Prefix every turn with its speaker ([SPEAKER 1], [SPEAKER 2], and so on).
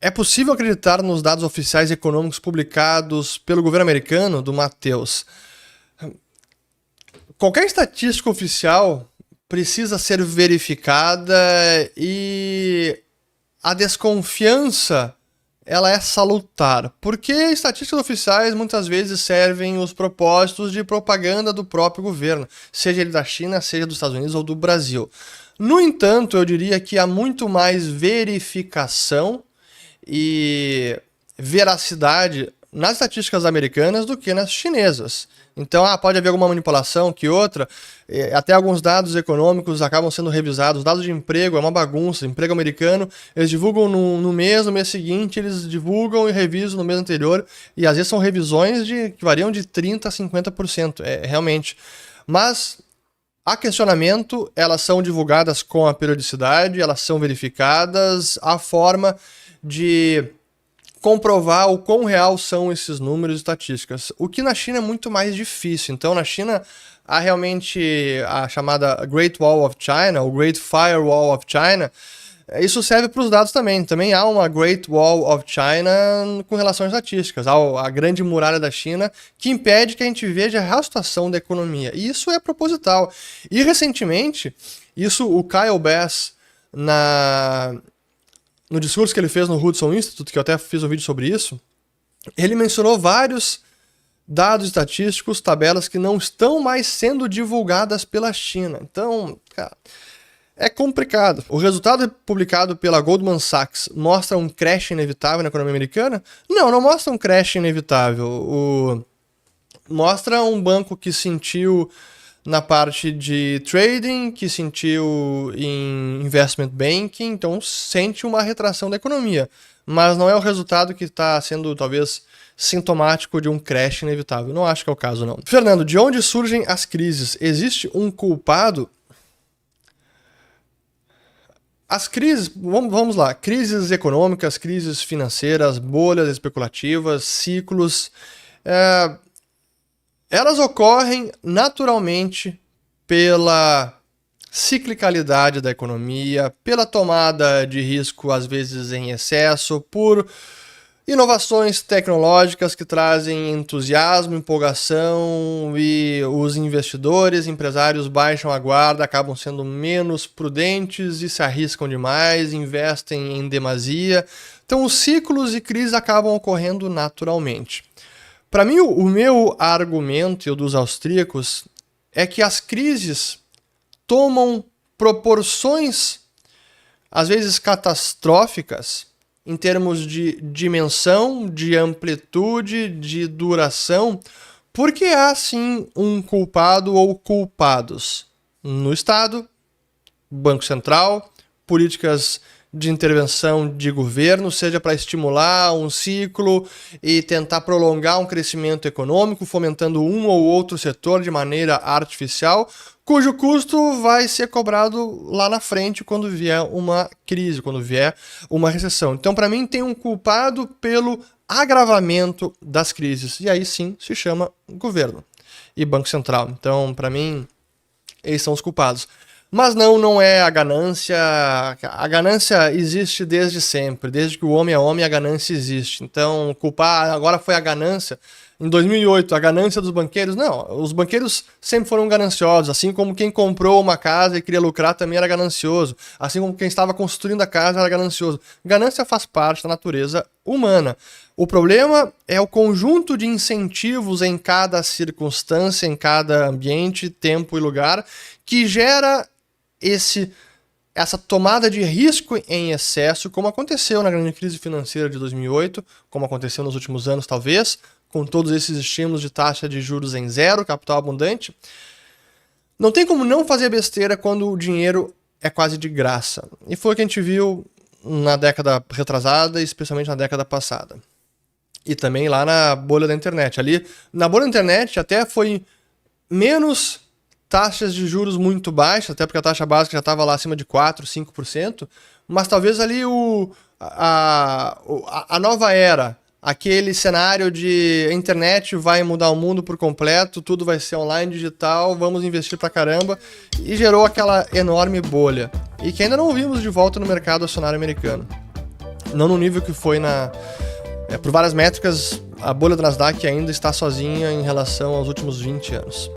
[SPEAKER 1] É possível acreditar nos dados oficiais econômicos publicados pelo governo americano, do Matheus? Qualquer estatística oficial precisa ser verificada e a desconfiança ela é salutar, porque estatísticas oficiais muitas vezes servem os propósitos de propaganda do próprio governo, seja ele da China, seja dos Estados Unidos ou do Brasil. No entanto, eu diria que há muito mais verificação e veracidade nas estatísticas americanas do que nas chinesas. Então, pode haver alguma manipulação que outra, até alguns dados econômicos acabam sendo revisados, dados de emprego é uma bagunça, emprego americano, eles divulgam no mês seguinte, eles divulgam e revisam no mês anterior, e às vezes são revisões que variam de 30% a 50%, realmente. Mas, a questionamento, elas são divulgadas com a periodicidade, elas são verificadas, a forma de comprovar o quão real são esses números e estatísticas. O que na China é muito mais difícil. Então, na China, há realmente a chamada Great Wall of China, o Great Firewall of China. Isso serve para os dados também. Também há uma Great Wall of China com relação às estatísticas. Há a grande muralha da China que impede que a gente veja a real situação da economia. E isso é proposital. E, recentemente, o Kyle Bass, no discurso que ele fez no Hudson Institute, que eu até fiz um vídeo sobre isso, ele mencionou vários dados estatísticos, tabelas que não estão mais sendo divulgadas pela China. Então, cara, é complicado. O resultado publicado pela Goldman Sachs mostra um crash inevitável na economia americana? Não mostra um crash inevitável. Mostra um banco que sentiu na parte de trading, que sentiu em investment banking, então sente uma retração da economia. Mas não é o resultado que está sendo, talvez, sintomático de um crash inevitável. Não acho que é o caso, não. Fernando, de onde surgem as crises? Existe um culpado? As crises, vamos lá, crises econômicas, crises financeiras, bolhas especulativas, ciclos... Elas ocorrem naturalmente pela ciclicalidade da economia, pela tomada de risco, às vezes em excesso, por inovações tecnológicas que trazem entusiasmo, empolgação e os investidores, empresários baixam a guarda, acabam sendo menos prudentes e se arriscam demais, investem em demasia. Então os ciclos e crises acabam ocorrendo naturalmente. Para mim, o meu argumento e o dos austríacos é que as crises tomam proporções, às vezes catastróficas, em termos de dimensão, de amplitude, de duração, porque há sim um culpado ou culpados no Estado, Banco Central, políticas de intervenção de governo, seja para estimular um ciclo e tentar prolongar um crescimento econômico, fomentando um ou outro setor de maneira artificial, cujo custo vai ser cobrado lá na frente quando vier uma crise, quando vier uma recessão. Então, para mim, tem um culpado pelo agravamento das crises, e aí sim se chama governo e Banco Central. Então, para mim, eles são os culpados. Mas não é a ganância. A ganância existe desde sempre. Desde que o homem é homem, a ganância existe. Então, culpar agora foi a ganância. Em 2008, a ganância dos banqueiros. Não, os banqueiros sempre foram gananciosos. Assim como quem comprou uma casa e queria lucrar também era ganancioso. Assim como quem estava construindo a casa era ganancioso. Ganância faz parte da natureza humana. O problema é o conjunto de incentivos em cada circunstância, em cada ambiente, tempo e lugar, que gera essa tomada de risco em excesso, como aconteceu na grande crise financeira de 2008, como aconteceu nos últimos anos talvez, com todos esses estímulos de taxa de juros em zero, capital abundante. Não tem como não fazer besteira quando o dinheiro é quase de graça. E foi o que a gente viu na década retrasada, especialmente na década passada. E também lá na bolha da internet. Ali, na bolha da internet até foi menos taxas de juros muito baixas, até porque a taxa básica já estava lá acima de 4%, 5%, mas talvez ali a nova era, aquele cenário de a internet vai mudar o mundo por completo, tudo vai ser online, digital, vamos investir pra caramba, e gerou aquela enorme bolha, e que ainda não vimos de volta no mercado acionário americano. não no nível que foi por várias métricas, a bolha do Nasdaq ainda está sozinha em relação aos últimos 20 anos.